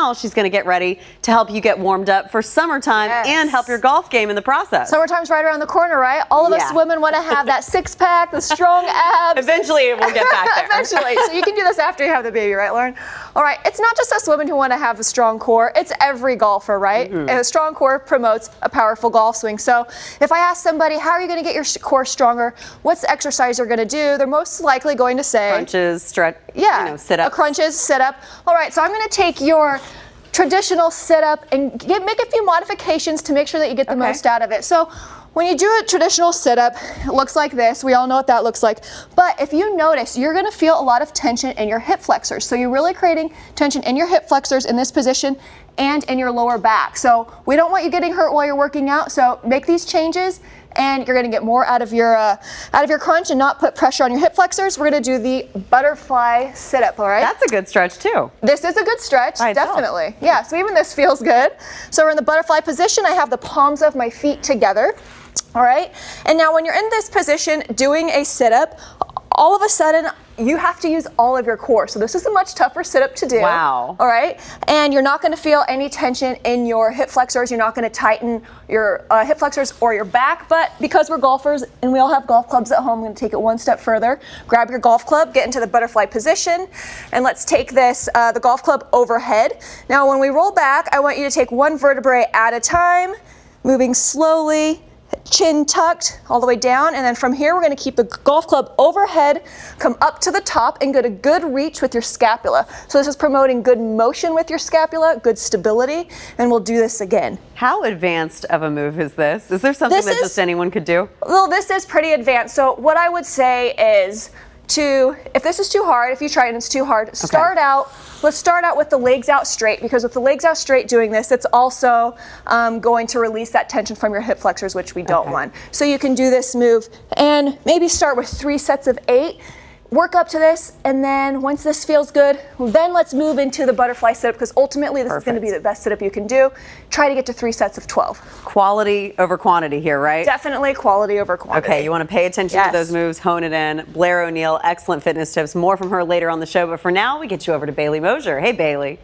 now she's going to get ready to help you get warmed up for summertime and help your golf game in the process. Summertime's right around the corner, right? All of us women want to have that six-pack, the strong abs. Eventually, we'll get back there. Eventually. So you can do this after you have the baby, right, Lauren? All right. It's not just us women who want to have a strong core. It's every golfer, right? And a strong core promotes a powerful golf swing. So if I ask somebody, how are you going to get your core stronger? What's the exercise you're going to do? They're most likely going to say crunches, stretch, sit up. Crunches, sit up. All right. So I'm going to take your traditional sit up and make a few modifications to make sure that you get the most out of it. So when you do a traditional sit-up, it looks like this. We all know what that looks like. But if you notice, you're going to feel a lot of tension in your hip flexors. So you're really creating tension in your hip flexors in this position and in your lower back. So we don't want you getting hurt while you're working out. So make these changes and you're going to get more out of your crunch and not put pressure on your hip flexors. We're going to do the butterfly sit-up, all right? That's a good stretch too. This is a good stretch, definitely. Yeah, so even this feels good. So we're in the butterfly position. I have the palms of my feet together. All right, and now when you're in this position doing a sit-up, all of a sudden you have to use all of your core. So this is a much tougher sit-up to do. Wow. All right, and you're not going to feel any tension in your hip flexors. You're not going to tighten your hip flexors or your back, but because we're golfers and we all have golf clubs at home, I'm going to take it one step further. Grab your golf club, get into the butterfly position, and let's take this, the golf club overhead. Now when we roll back, I want you to take one vertebrae at a time, moving slowly, chin tucked all the way down, and then from here we're going to keep the golf club overhead, come up to the top and get a good reach with your scapula. So this is promoting good motion with your scapula, good stability, and we'll do this again. How advanced of a move is this? Is there something that just anyone could do? Well, this is pretty advanced. So what I would say is if this is too hard, if you try it and it's too hard, let's start out with the legs out straight, because with the legs out straight doing this, it's also going to release that tension from your hip flexors, which we don't want. So you can do this move and maybe start with 3 sets of 8. Work up to this, and then once this feels good, then let's move into the butterfly sit-up, because ultimately this is going to be the best sit-up you can do. Try to get to 3 sets of 12. Quality over quantity here, right? Definitely quality over quantity. Okay, you want to pay attention to those moves, hone it in. Blair O'Neill, excellent fitness tips. More from her later on the show, but for now, we get you over to Bailey Mosier. Hey, Bailey.